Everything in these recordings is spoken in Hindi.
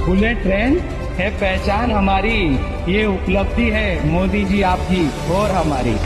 बुलेट ट्रेन है पहचान हमारी, ये उपलब्धि है मोदी जी आपकी और हमारी।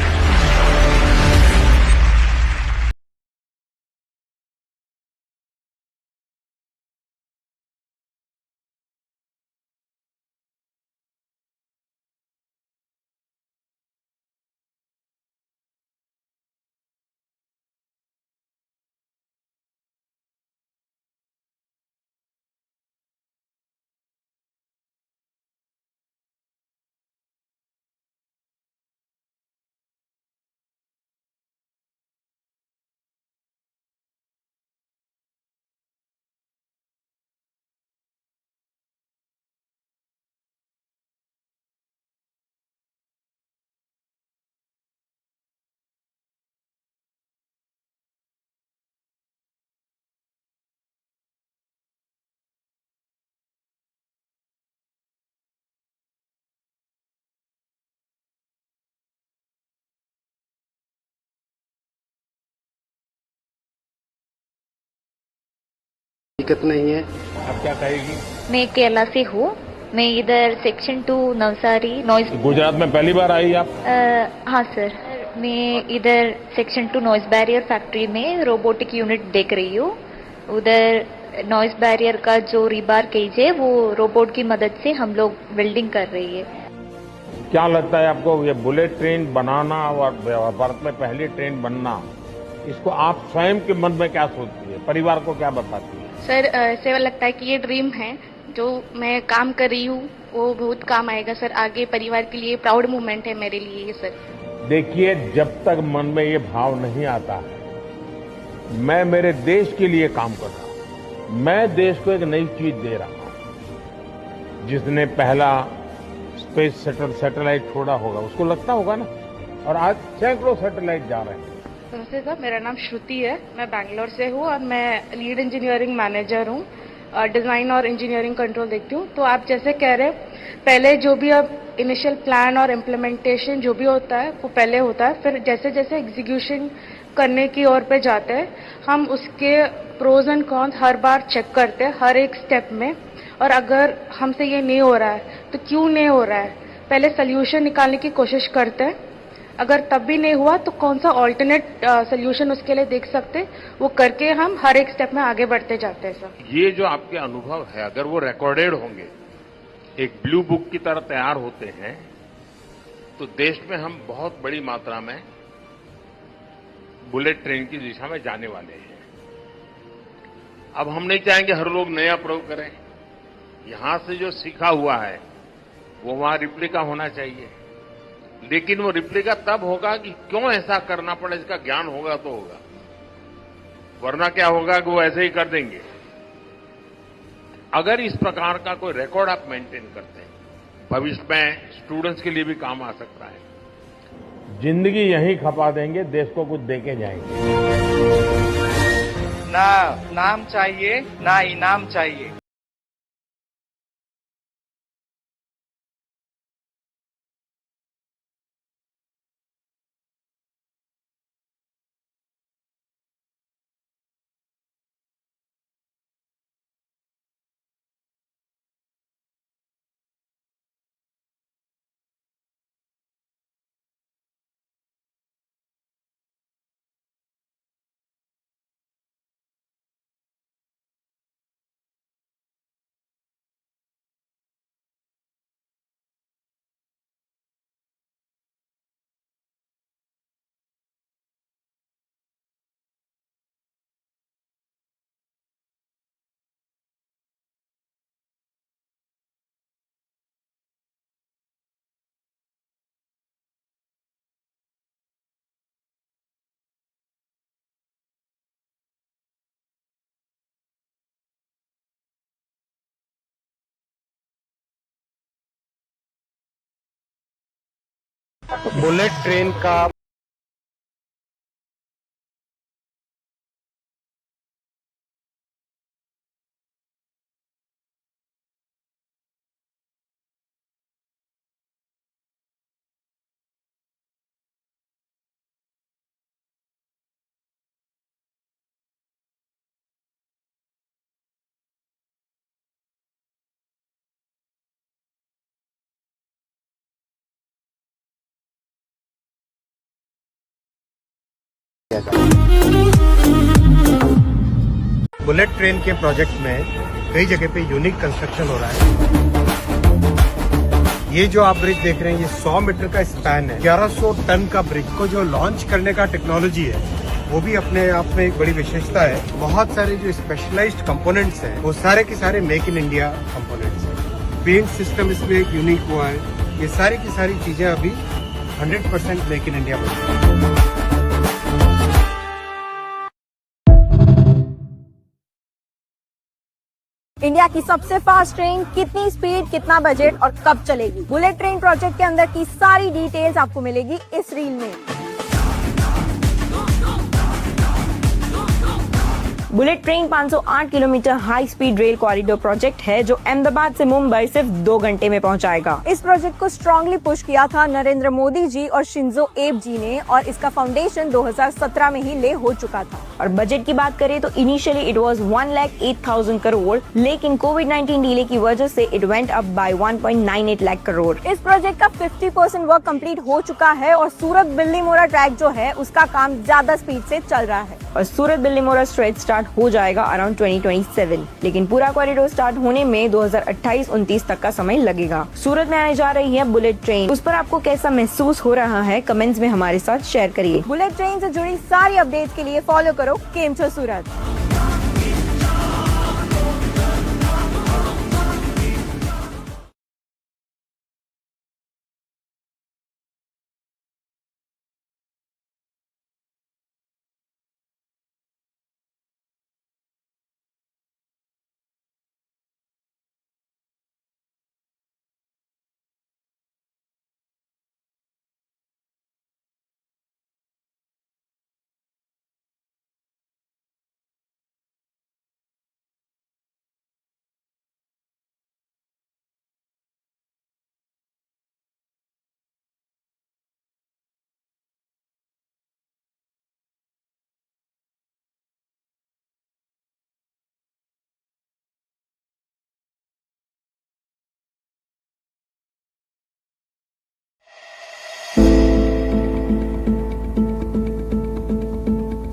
दिक्कत नहीं है। अब क्या कहेगी? मैं केरला से हूँ। मैं इधर सेक्शन 2 नवसारी नॉइस। गुजरात में पहली बार आई आप? हाँ सर, मैं इधर सेक्शन 2 नॉइस बैरियर फैक्ट्री में रोबोटिक यूनिट देख रही हूँ। उधर नॉइस बैरियर का जो रिबार केज है वो रोबोट की मदद से हम लोग वेल्डिंग कर रही है। क्या लगता है आपको, ये बुलेट ट्रेन बनाना और भारत में पहली ट्रेन बनना, इसको आप स्वयं के मन में क्या सोचती है, परिवार को क्या बताती है? सर, ऐसे लगता है कि ये ड्रीम है, जो मैं काम कर रही हूँ वो बहुत काम आएगा सर। आगे परिवार के लिए प्राउड मूवमेंट है मेरे लिए ये सर। देखिए, जब तक मन में ये भाव नहीं आता है, मैं मेरे देश के लिए काम कर रहा हूं, मैं देश को एक नई चीज दे रहा हूं। जिसने पहला स्पेस सैटेलाइट छोड़ा होगा उसको लगता होगा ना, और आज सैकड़ों सैटेलाइट जा रहे हैं। नमस्ते सर, मेरा नाम श्रुति है, मैं बैंगलोर से हूँ और मैं लीड इंजीनियरिंग मैनेजर हूँ। डिजाइन और इंजीनियरिंग कंट्रोल देखती हूँ। तो आप जैसे कह रहे हैं, पहले जो भी अब इनिशियल प्लान और इम्प्लीमेंटेशन जो भी होता है वो पहले होता है, फिर जैसे जैसे एग्जीक्यूशन करने की ओर पे जाते हैं हम उसके प्रोज एंड कॉन्स हर बार चेक करते हैं हर एक स्टेप में। और अगर हमसे ये नहीं हो रहा है तो क्यों नहीं हो रहा है, पहले सोल्यूशन निकालने की कोशिश करते हैं। अगर तब भी नहीं हुआ तो कौन सा ऑल्टरनेट सोल्यूशन उसके लिए देख सकते, वो करके हम हर एक स्टेप में आगे बढ़ते जाते हैं सर। ये जो आपके अनुभव है, अगर वो रिकॉर्डेड होंगे, एक ब्लू बुक की तरह तैयार होते हैं, तो देश में हम बहुत बड़ी मात्रा में बुलेट ट्रेन की दिशा में जाने वाले हैं। अब हम नहीं चाहेंगे हर लोग नया प्रयोग करें। यहां से जो सीखा हुआ है वो वहां रिप्लिका होना चाहिए, लेकिन वो रिप्लिका तब होगा कि क्यों ऐसा करना पड़े, इसका ज्ञान होगा तो होगा, वरना क्या होगा कि वो ऐसे ही कर देंगे। अगर इस प्रकार का कोई रिकॉर्ड आप मेंटेन करते हैं, भविष्य में स्टूडेंट्स के लिए भी काम आ सकता है। जिंदगी यहीं खपा देंगे, देश को कुछ देके जाएंगे। ना नाम चाहिए ना इनाम चाहिए। बुलेट ट्रेन का बुलेट ट्रेन के प्रोजेक्ट में कई जगह पे यूनिक कंस्ट्रक्शन हो रहा है। ये जो आप ब्रिज देख रहे हैं, ये 100 मीटर का स्पैन है। 1100 टन का ब्रिज को जो लॉन्च करने का टेक्नोलॉजी है, वो भी अपने आप में एक बड़ी विशेषता है। बहुत सारे जो स्पेशलाइज्ड कंपोनेंट्स हैं, वो सारे के सारे मेक इन इंडिया कंपोनेंट्स हैं। पेंट सिस्टम इसमें एक यूनिक हुआ है। ये सारी की सारी चीजें अभी 100% मेक इन इंडिया बनी। इंडिया की सबसे फास्ट ट्रेन, कितनी स्पीड, कितना बजट और कब चलेगी, बुलेट ट्रेन प्रोजेक्ट के अंदर की सारी डिटेल्स आपको मिलेगी इस रील में। Bullet train 508 kilometre high speed rail corridor project है जो अहमदाबाद से मुंबई सिर्फ 2 घंटे में पहुंचाएगा। इस प्रोजेक्ट को स्ट्रांगली पुश किया था नरेंद्र मोदी जी और शिंजो एब जी ने और इसका फाउंडेशन 2017 में ही ले हो चुका था। और बजट की बात करें तो इनिशियली इट वाज 1,08,000 करोड़, लेकिन कोविड-19 डिले की वजह से it went up by 1.98 lakh crore. इस प्रोजेक्ट का 50% वर्क कंप्लीट हो चुका है और सूरत बिल्लीमोरा ट्रैक जो है उसका काम ज्यादा स्पीड से चल रहा है और सूरत बिल्लीमोरा स्ट्रेच स्टार्ट हो जाएगा अराउंड 2027, लेकिन पूरा कॉरिडोर स्टार्ट होने में 2028-29 तक का समय लगेगा। सूरत में आने जा रही है बुलेट ट्रेन, उस पर आपको कैसा महसूस हो रहा है कमेंट्स में हमारे साथ शेयर करिए। बुलेट ट्रेन से जुड़ी सारी अपडेट्स के लिए फॉलो करो केम छो सूरत।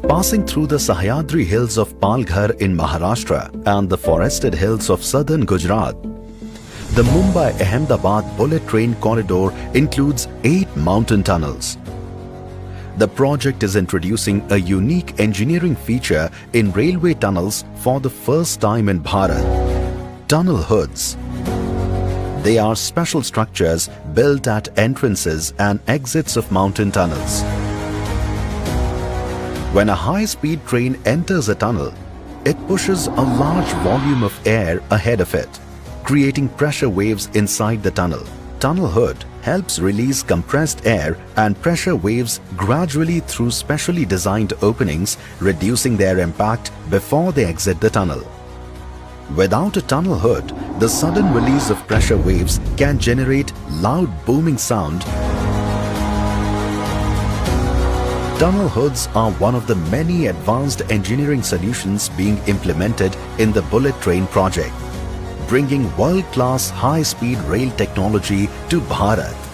Passing through the Sahyadri hills of Palghar in Maharashtra and the forested hills of southern Gujarat, the Mumbai-Ahmedabad bullet train corridor includes 8 mountain tunnels. The project is introducing a unique engineering feature in railway tunnels for the first time in Bharat: tunnel hoods. They are special structures built at entrances and exits of mountain tunnels. When a high-speed train enters a tunnel, it pushes a large volume of air ahead of it, creating pressure waves inside the tunnel. Tunnel hood helps release compressed air and pressure waves gradually through specially designed openings, reducing their impact before they exit the tunnel. Without a tunnel hood, the sudden release of pressure waves can generate loud booming sound. Tunnel hoods are one of the many advanced engineering solutions being implemented in the bullet train project, bringing world-class high-speed rail technology to Bharat.